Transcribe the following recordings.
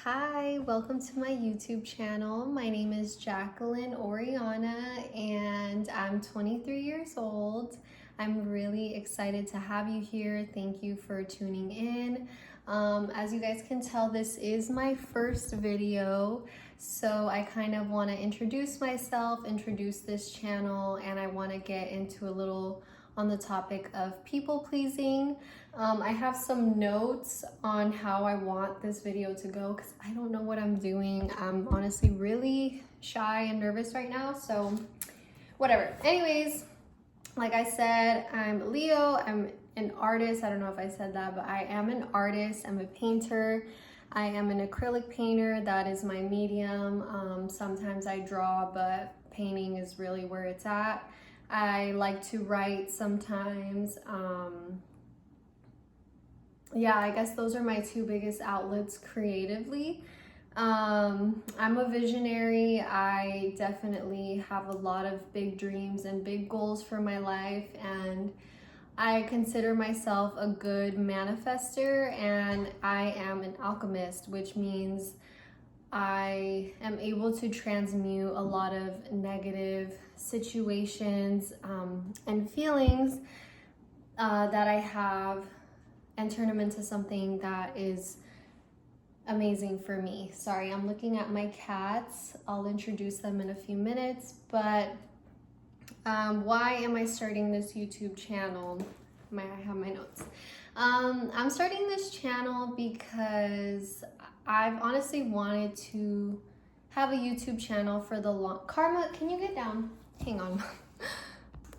Hi, welcome to my YouTube channel. My name is Jacqueline Oriana and I'm 23 years old. I'm really excited to have you here. Thank you for tuning in. As you guys can tell, this is my first video, so I kind of want to introduce myself, introduce this channel, and I want to get into a little on the topic of people pleasing. I have some notes on how I want this video to go because I don't know what I'm doing. I'm honestly really shy and nervous right now, so whatever. Anyways, like I said, I'm Leo. I'm an artist. I don't know if I said that, but I am an artist. I'm a painter. I am an acrylic painter. That is my medium. Sometimes I draw, but painting is really where it's at. I like to write sometimes. Yeah, I guess those are my two biggest outlets creatively. I'm a visionary. I definitely have a lot of big dreams and big goals for my life, and I consider myself a good manifester, and I am an alchemist, which means I am able to transmute a lot of negative situations and feelings that I have and turn them into something that is amazing for me. Sorry, I'm looking at my cats. I'll introduce them in a few minutes, but why am I starting this YouTube channel? I have my notes. I'm starting this channel because I've honestly wanted to have a YouTube channel for the long. Karma, can you get down? Hang on.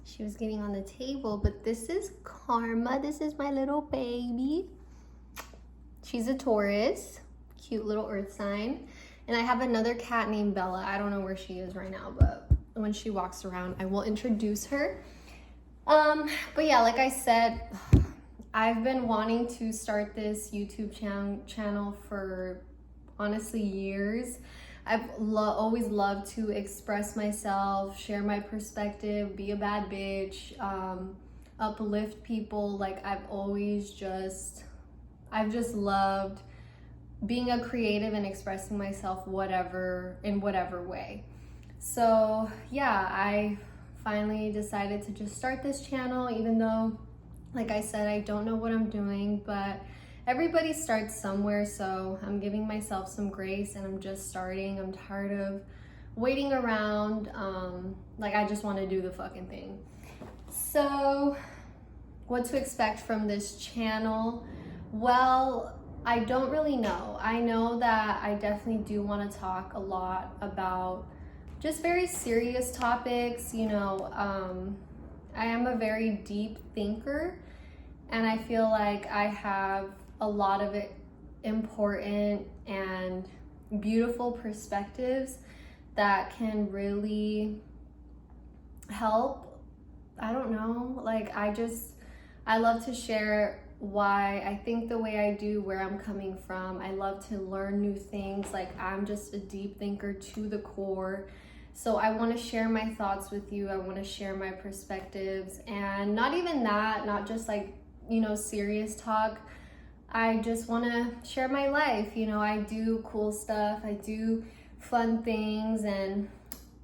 She was getting on the table, but this is Karma. This is my little baby. She's a Taurus, cute little earth sign. And I have another cat named Bella. I don't know where she is right now, but when she walks around, I will introduce her. But yeah, like I said, I've been wanting to start this YouTube channel for honestly years. I've always loved to express myself, share my perspective, be a bad bitch, uplift people. Like I've just loved being a creative and expressing myself in whatever way. So yeah, I finally decided to just start this channel, even though, like I said, I don't know what I'm doing, but everybody starts somewhere, so I'm giving myself some grace and I'm just starting. I'm tired of waiting around. Like I just want to do the fucking thing. So what to expect from this channel? Well, I don't really know. I know that I definitely do want to talk a lot about just very serious topics. I am a very deep thinker, and I feel like I have a lot of important and beautiful perspectives that can really help. I don't know, like I love to share why I think the way I do, where I'm coming from. I love to learn new things. Like I'm just a deep thinker to the core. So I want to share my thoughts with you. I want to share my perspectives, and not even that, not just like, serious talk. I just want to share my life. I do cool stuff. I do fun things. And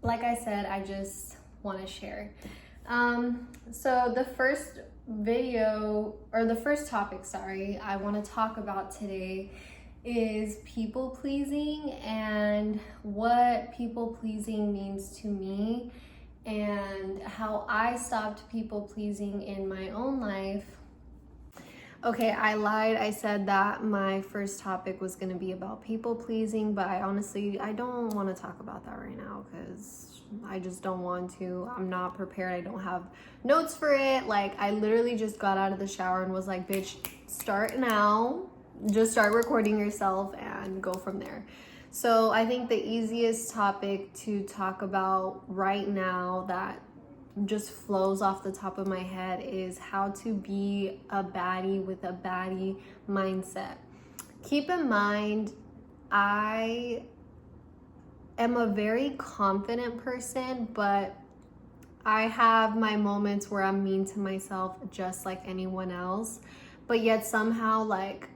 like I said, I just want to share. So the first topic, I want to talk about today is people pleasing and what people pleasing means to me and how I stopped people pleasing in my own life. Okay, I lied. I said that my first topic was going to be about people pleasing, but I don't want to talk about that right now because I just don't want to. I'm not prepared. I don't have notes for it. Like I literally just got out of the shower and was like, bitch, start now. Just start recording yourself and go from there. So I think the easiest topic to talk about right now that just flows off the top of my head is how to be a baddie with a baddie mindset. Keep in mind, I am a very confident person, but I have my moments where I'm mean to myself just like anyone else, but yet somehow like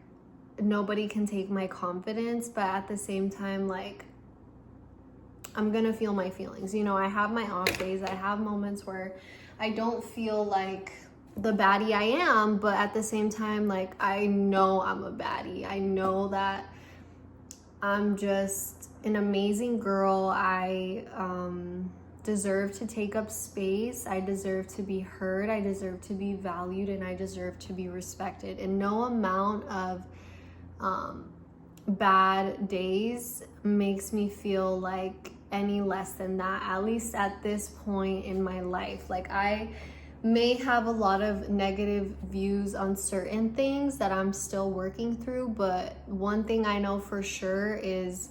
nobody can take my confidence, but at the same time, like, I'm gonna feel my feelings. You know, I have my off days. I have moments where I don't feel like the baddie I am, but at the same time, like, I know I'm a baddie. I know that I'm just an amazing girl. I deserve to take up space. I deserve to be heard. I deserve to be valued, and I deserve to be respected. And no amount of bad days makes me feel like any less than that, at least at this point in my life. Like, I may have a lot of negative views on certain things that I'm still working through, but one thing I know for sure is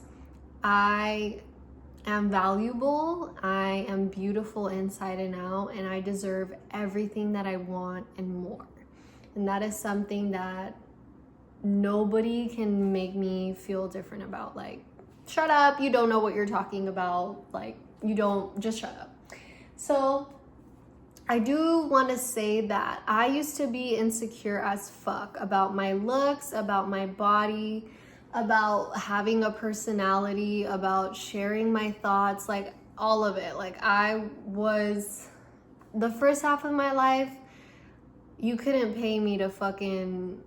I am valuable, I am beautiful inside and out, and I deserve everything that I want and more. And that is something that nobody can make me feel different about. Like, shut up, you don't know what you're talking about. Like, you don't, just shut up. So I do want to say that I used to be insecure as fuck about my looks, about my body, about having a personality, about sharing my thoughts, like all of it. Like, I was, the first half of my life, you couldn't pay me to fucking,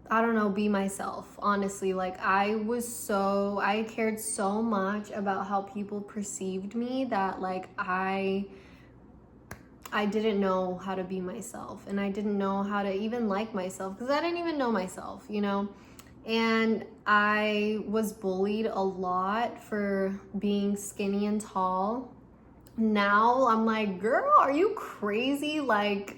I don't know, be myself, honestly. Like, I cared so much about how people perceived me that, like, I didn't know how to be myself, and I didn't know how to even like myself, because I didn't even know myself, you know? And I was bullied a lot for being skinny and tall. Now I'm like, girl, are you crazy? Like,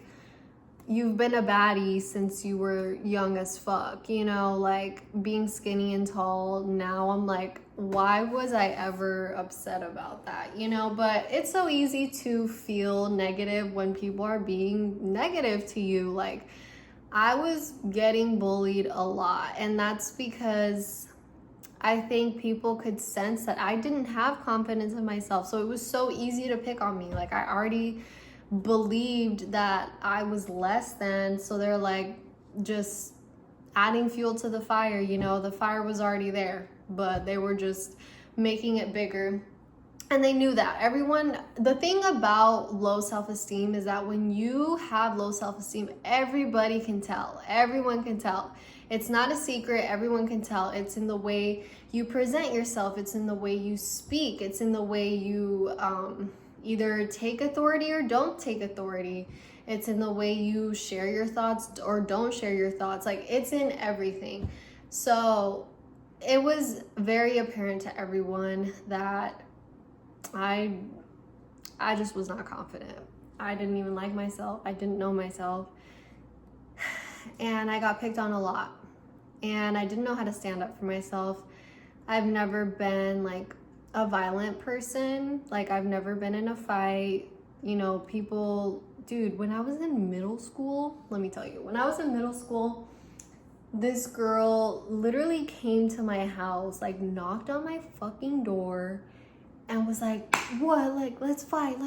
you've been a baddie since you were young as fuck, you know, like, being skinny and tall. Now I'm like, why was I ever upset about that, you know? But it's so easy to feel negative when people are being negative to you. Like, I was getting bullied a lot, and that's because I think people could sense that I didn't have confidence in myself. So it was so easy to pick on me. Like, I already believed that I was less than, so they're like just adding fuel to the fire, you know? The fire was already there, but they were just making it bigger. And they knew that. Everyone, the thing about low self-esteem is that when you have low self-esteem, everybody can tell. Everyone can tell. It's not a secret. Everyone can tell. It's in the way you present yourself. It's in the way you speak. It's in the way you either take authority or don't take authority. It's in the way you share your thoughts or don't share your thoughts. Like, it's in everything. So it was very apparent to everyone that I just was not confident. I didn't even like myself. I didn't know myself. And I got picked on a lot. And I didn't know how to stand up for myself. I've never been like a violent person. Like, I've never been in a fight. You know, people, dude, when I was in middle school, let me tell you, when I was in middle school, this girl literally came to my house, like, knocked on my fucking door and was like, what, like, let's fight.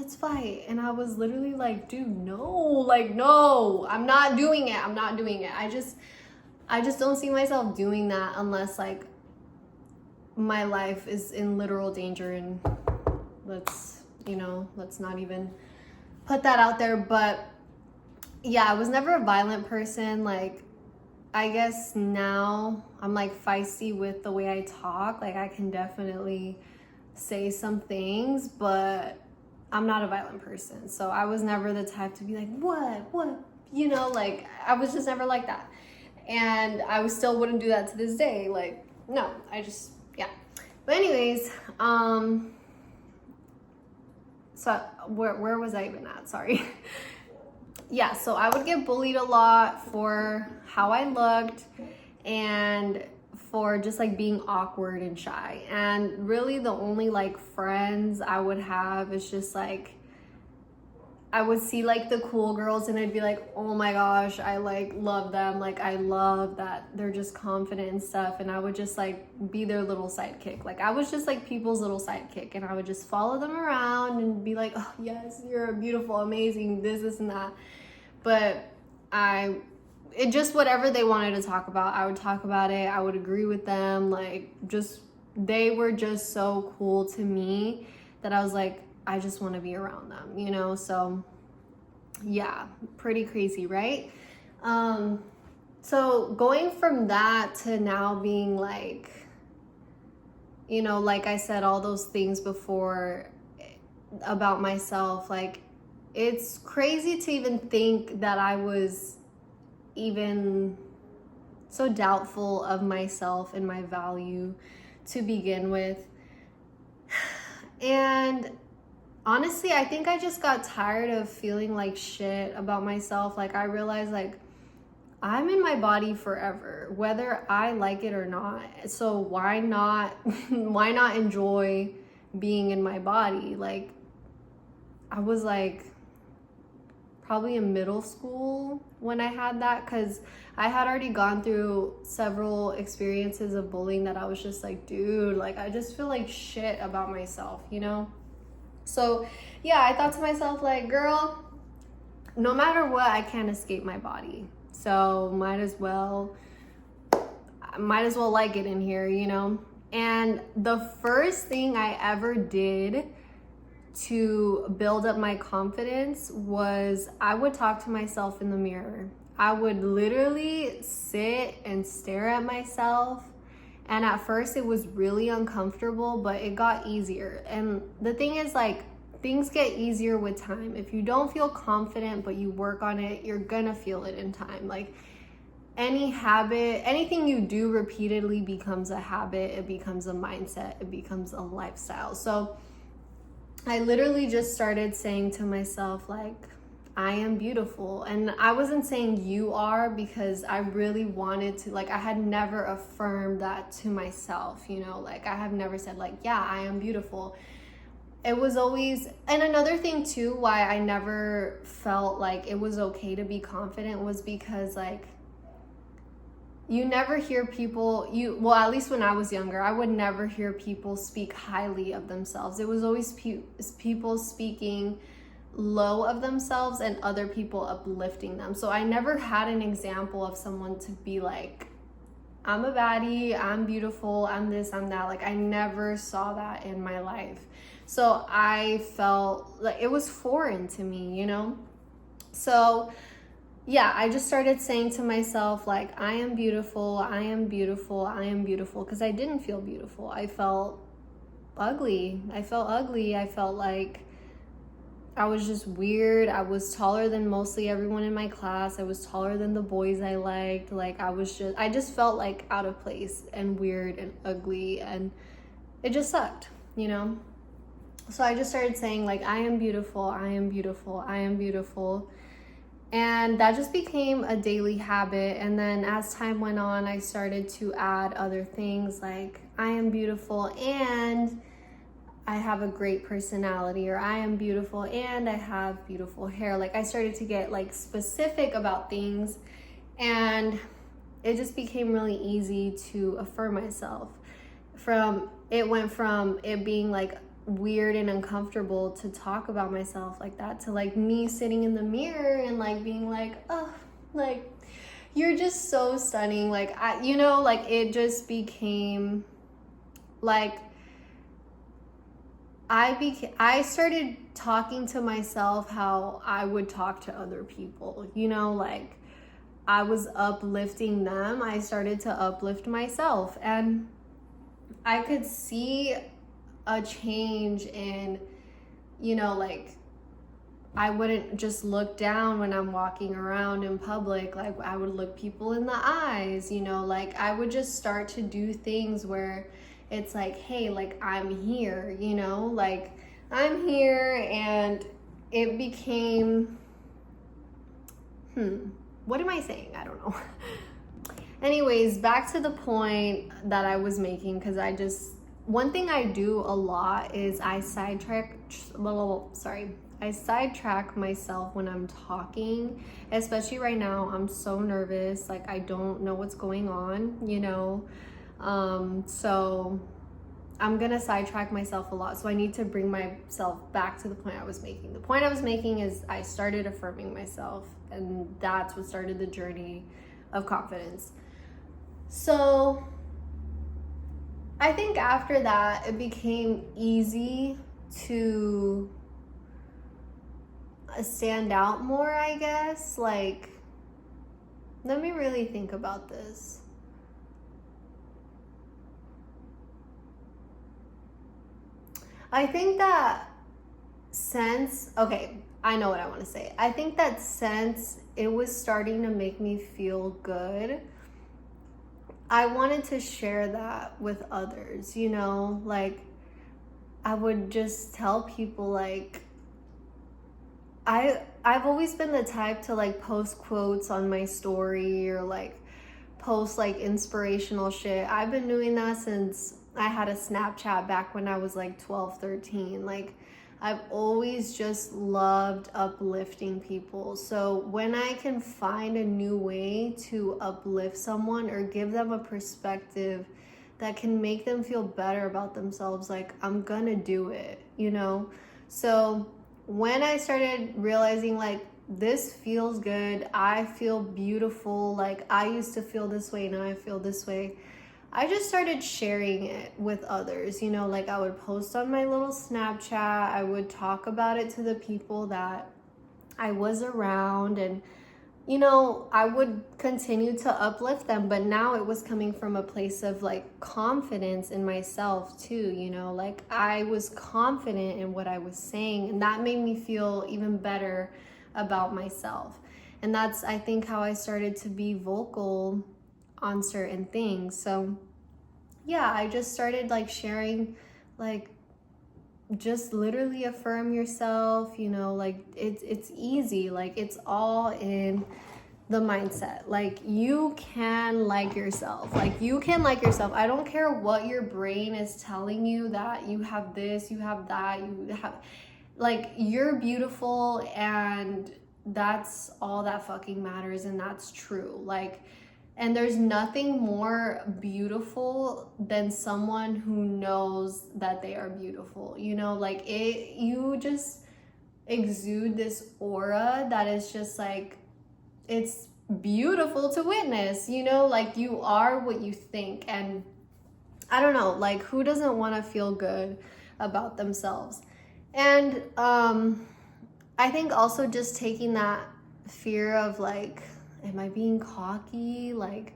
And I was literally like, dude, no, like, no, I'm not doing it. I just don't see myself doing that unless, like, my life is in literal danger. And let's not even put that out there. But yeah, I was never a violent person. Like, I guess now I'm like feisty with the way I talk. Like, I can definitely say some things, but I'm not a violent person. So I was never the type to be like, what, you know? Like, I was just never like that. And I still wouldn't do that to this day. Like, no, yeah. But anyways, so where was I even at? Sorry. Yeah, so I would get bullied a lot for how I looked and for just like being awkward and shy. And really the only like friends I would have is just like, I would see like the cool girls and I'd be like, oh my gosh, I like love them. Like, I love that they're just confident and stuff. And I would just like be their little sidekick. Like, I was just like people's little sidekick, and I would just follow them around and be like, oh yes, you're beautiful, amazing, this and that. But I it just, whatever they wanted to talk about, I would talk about it. I would agree with them. Like, just, they were just so cool to me that I was like, I just want to be around them, you know? So yeah, pretty crazy, right? So going from that to now being like, you know, like I said, all those things before about myself, like, it's crazy to even think that I was even so doubtful of myself and my value to begin with. And honestly, I think I just got tired of feeling like shit about myself. Like, I realized, like, I'm in my body forever, whether I like it or not. So why not why not enjoy being in my body? Like, I was like probably in middle school when I had that, because I had already gone through several experiences of bullying that I was just like, dude, like, I just feel like shit about myself, you know? So yeah, I thought to myself, like, girl, no matter what, I can't escape my body. So might as well like it in here, you know? And the first thing I ever did to build up my confidence was I would talk to myself in the mirror. I would literally sit and stare at myself. And at first it was really uncomfortable, but it got easier. And the thing is, like, things get easier with time. If you don't feel confident, but you work on it, you're gonna feel it in time. Like, any habit, anything you do repeatedly becomes a habit, it becomes a mindset, it becomes a lifestyle. So I literally just started saying to myself, like, I am beautiful. And I wasn't saying you are, because I really wanted to, like, I had never affirmed that to myself, you know? Like, I have never said, like, yeah, I am beautiful. It was always, and another thing too, why I never felt like it was okay to be confident was because, like, you never hear people, well, at least when I was younger, I would never hear people speak highly of themselves. It was always people speaking low of themselves and other people uplifting them. So I never had an example of someone to be like, I'm a baddie, I'm beautiful, I'm this, I'm that. Like, I never saw that in my life. So I felt like it was foreign to me, you know? So yeah, I just started saying to myself, like, I am beautiful, I am beautiful, I am beautiful, because I didn't feel beautiful. I felt ugly. I felt like I was just weird. I was taller than mostly everyone in my class. I was taller than the boys I liked. Like, I just felt like out of place and weird and ugly, and it just sucked, you know? So I just started saying, like, I am beautiful, I am beautiful, I am beautiful. And that just became a daily habit. And then as time went on, I started to add other things like, I am beautiful and I have a great personality, or I am beautiful and I have beautiful hair. Like, I started to get, like, specific about things, and it just became really easy to affirm myself. It went from it being, like, weird and uncomfortable to talk about myself like that, to, like, me sitting in the mirror and, like, being like, oh, like, you're just so stunning. Like, you know, like, it just became like, I started talking to myself how I would talk to other people, you know? Like, I was uplifting them, I started to uplift myself, and I could see a change in, you know, like, I wouldn't just look down when I'm walking around in public. Like, I would look people in the eyes, you know? Like, I would just start to do things where it's like, hey, like, I'm here, you know? Like, I'm here. And it became, what am I saying? I don't know. Anyways, back to the point that I was making, because one thing I do a lot is I sidetrack myself when I'm talking, especially right now. I'm so nervous. Like, I don't know what's going on, you know? So I'm gonna sidetrack myself a lot, so I need to bring myself back to the point I was making. The point I was making is I started affirming myself, and that's what started the journey of confidence. So I think after that, it became easy to stand out more, I guess. Like, let me really think about this. I think that I know what I want to say. I think that since it was starting to make me feel good, I wanted to share that with others, you know? Like, I would just tell people, like, I've always been the type to like post quotes on my story or like post like inspirational shit. I've been doing that since I had a Snapchat back when I was like 12, 13. Like, I've always just loved uplifting people. So when I can find a new way to uplift someone or give them a perspective that can make them feel better about themselves, like, I'm gonna do it, you know? So when I started realizing, like, this feels good, I feel beautiful, like, I used to feel this way, now I feel this way, I just started sharing it with others, you know? Like, I would post on my little Snapchat, I would talk about it to the people that I was around, and, you know, I would continue to uplift them, but now it was coming from a place of like confidence in myself too, you know? Like, I was confident in what I was saying, and that made me feel even better about myself. And that's, I think, how I started to be vocal on certain things. So yeah, I just started like sharing, like, just literally affirm yourself, you know? Like, it's easy, like, it's all in the mindset. Like, you can like yourself, like, you can like yourself. I don't care what your brain is telling you, that you have this, you have that, you have, like, you're beautiful, and that's all that fucking matters, and that's true. Like, and there's nothing more beautiful than someone who knows that they are beautiful, you know? Like, you just exude this aura that is just like, it's beautiful to witness, you know? Like, you are what you think. And I don't know, like, who doesn't want to feel good about themselves? And I think also just taking that fear of like, am I being cocky? Like,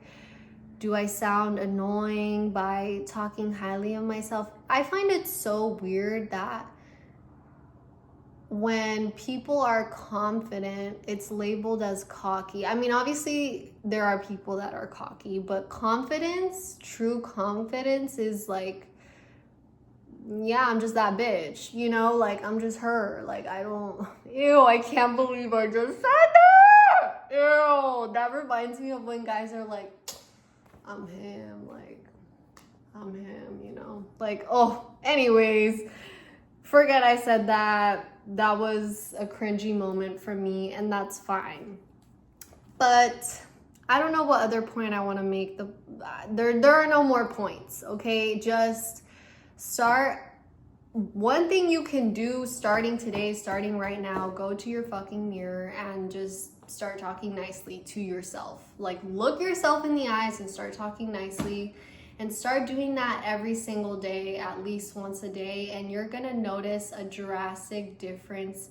do I sound annoying by talking highly of myself? I find it so weird that when people are confident, it's labeled as cocky. I mean, obviously, there are people that are cocky, but confidence, true confidence, is like, yeah, I'm just that bitch, you know? Like, I'm just her. Like, I can't believe I just said that. Ew, that reminds me of when guys are like, I'm him, like, I'm him, you know? Like, oh, anyways, forget I said that. That was a cringy moment for me, and that's fine. But I don't know what other point I want to make. There are no more points, okay? Just start. One thing you can do starting today, starting right now, go to your fucking mirror and just start talking nicely to yourself. Like, look yourself in the eyes and start talking nicely, and start doing that every single day, at least once a day, and you're gonna notice a drastic difference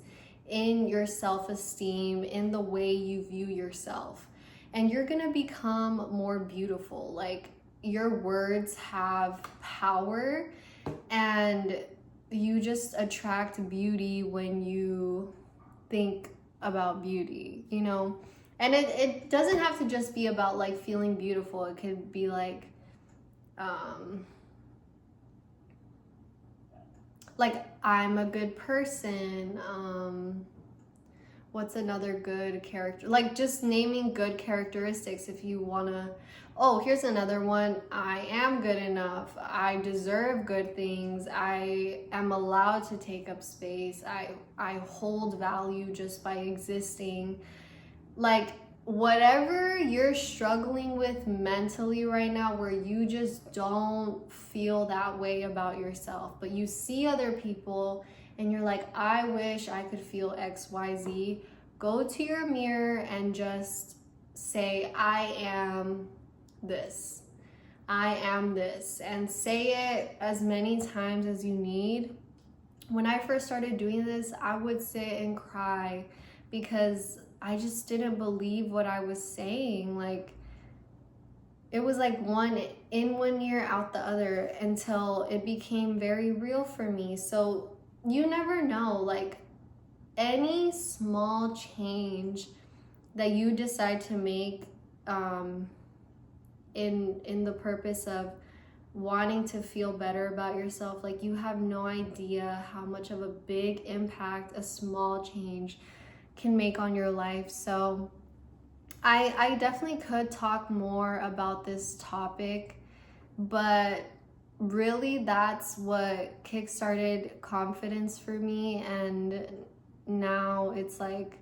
in your self-esteem, in the way you view yourself, and you're gonna become more beautiful. Like, your words have power, and you just attract beauty when you think about beauty, you know? And it doesn't have to just be about like feeling beautiful. It could be like I'm a good person. What's another good character? Like, just naming good characteristics if you wanna. Oh, here's another one. I am good enough. I deserve good things. I am allowed to take up space. I hold value just by existing. Like, whatever you're struggling with mentally right now, where you just don't feel that way about yourself, but you see other people and you're like, I wish I could feel XYZ, go to your mirror and just say, I am this. I am this. And say it as many times as you need. When I first started doing this, I would sit and cry because I just didn't believe what I was saying. Like, it was like one in one ear, out the other, until it became very real for me. So you never know, like, any small change that you decide to make in the purpose of wanting to feel better about yourself, like, you have no idea how much of a big impact a small change can make on your life. So I definitely could talk more about this topic, but really that's what kickstarted confidence for me. And now it's like,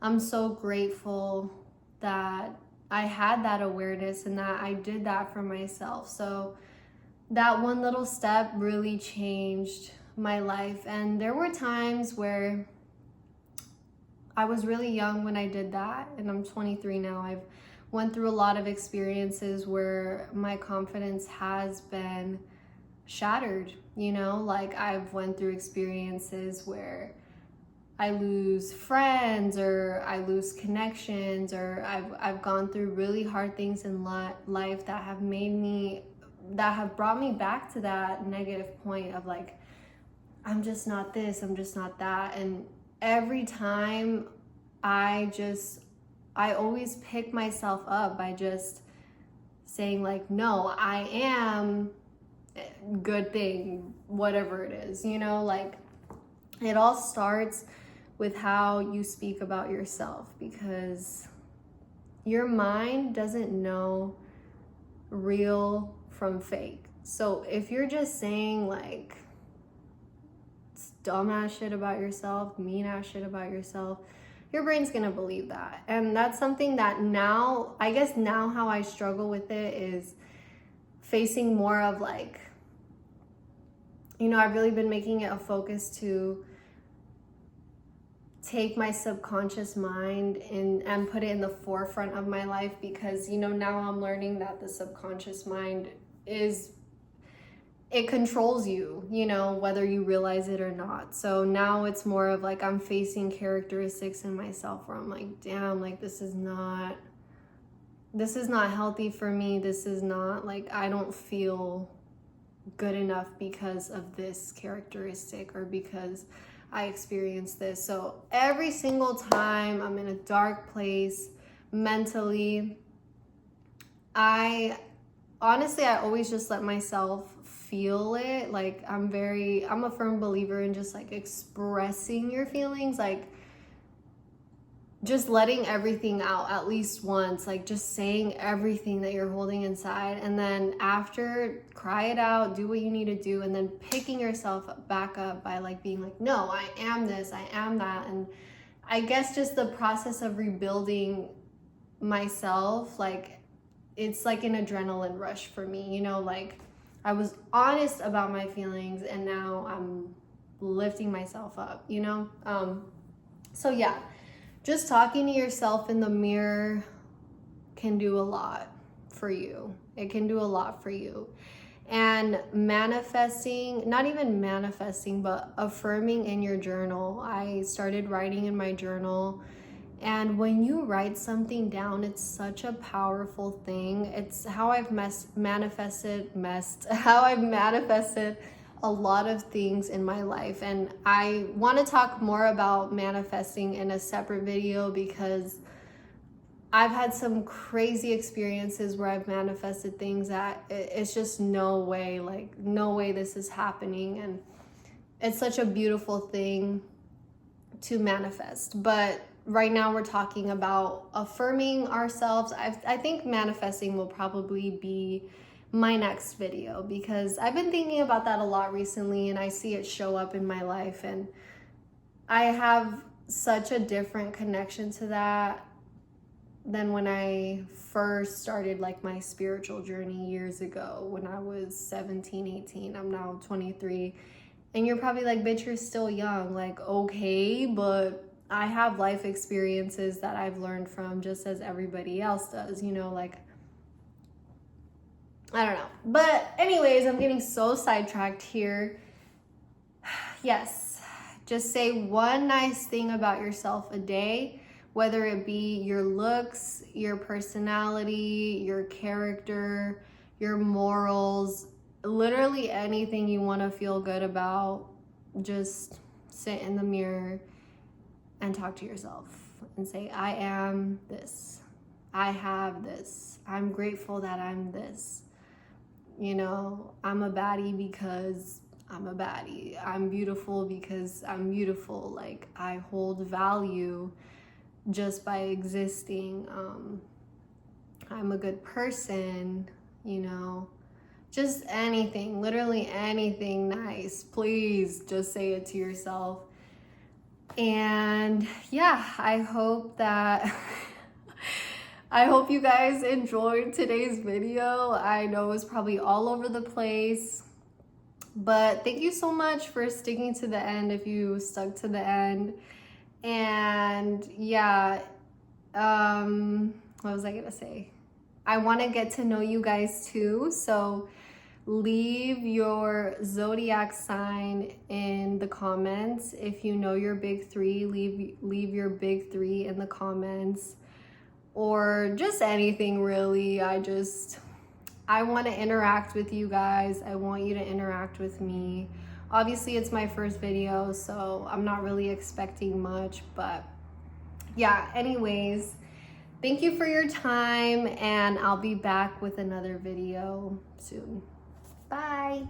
I'm so grateful that I had that awareness and that I did that for myself. So that one little step really changed my life. And there were times where I was really young when I did that, and I'm 23 now. I've went through a lot of experiences where my confidence has been shattered, you know? Like, I've went through experiences where I lose friends, or I lose connections, or I've gone through really hard things in life that have brought me back to that negative point of like, I'm just not this, I'm just not that. And every time I always pick myself up by just saying like, no, I am good thing, whatever it is, you know? Like, it all starts with how you speak about yourself, because your mind doesn't know real from fake. So if you're just saying like dumbass shit about yourself, mean ass shit about yourself, your brain's gonna believe that. And that's something that now, I guess now how I struggle with it is facing more of like, you know, I've really been making it a focus to take my subconscious mind and put it in the forefront of my life, because, you know, now I'm learning that the subconscious mind it controls you, you know, whether you realize it or not. So now it's more of like, I'm facing characteristics in myself where I'm like, damn, like, this is not healthy for me. This is not, like, I don't feel good enough because of this characteristic, or because I experienced this. So every single time I'm in a dark place mentally, I always just let myself feel it. Like, I'm a firm believer in just like expressing your feelings, like just letting everything out at least once, like just saying everything that you're holding inside, and then after, cry it out, do what you need to do, and then picking yourself back up by like being like, no, I am this, I am that. And I guess just the process of rebuilding myself, like, it's like an adrenaline rush for me, you know? Like, I was honest about my feelings and now I'm lifting myself up, you know? So yeah, just talking to yourself in the mirror can do a lot for you. It can do a lot for you. And manifesting, not even manifesting, but affirming in your journal. I started writing in my journal. And when you write something down, it's such a powerful thing. It's how I've manifested a lot of things in my life. And I want to talk more about manifesting in a separate video, because I've had some crazy experiences where I've manifested things that it's just no way this is happening. And it's such a beautiful thing to manifest. But right now we're talking about affirming ourselves. I think manifesting will probably be my next video, because I've been thinking about that a lot recently and I see it show up in my life, and I have such a different connection to that than when I first started like my spiritual journey years ago when I was 17, 18. I'm now 23. And you're probably like, bitch, you're still young. Like, okay, but I have life experiences that I've learned from just as everybody else does, you know, like, I don't know. But anyways, I'm getting so sidetracked here. Yes, just say one nice thing about yourself a day, whether it be your looks, your personality, your character, your morals, literally anything you want to feel good about. Just sit in the mirror and talk to yourself and say, I am this. I have this. I'm grateful that I'm this. You know, I'm a baddie because I'm a baddie. I'm beautiful because I'm beautiful. Like, I hold value just by existing. I'm a good person, you know. Just anything, literally anything nice. Please just say it to yourself. And yeah, I hope that I hope you guys enjoyed today's video. I know it's probably all over the place, but thank you so much for sticking to the end if you stuck to the end. And yeah, what was I gonna say? I want to get to know you guys too, so leave your zodiac sign in the comments. If you know your big three, leave your big three in the comments, or just anything really. I want to interact with you guys. I want you to interact with me. Obviously it's my first video, so I'm not really expecting much, but yeah, anyways, thank you for your time, and I'll be back with another video soon. Bye.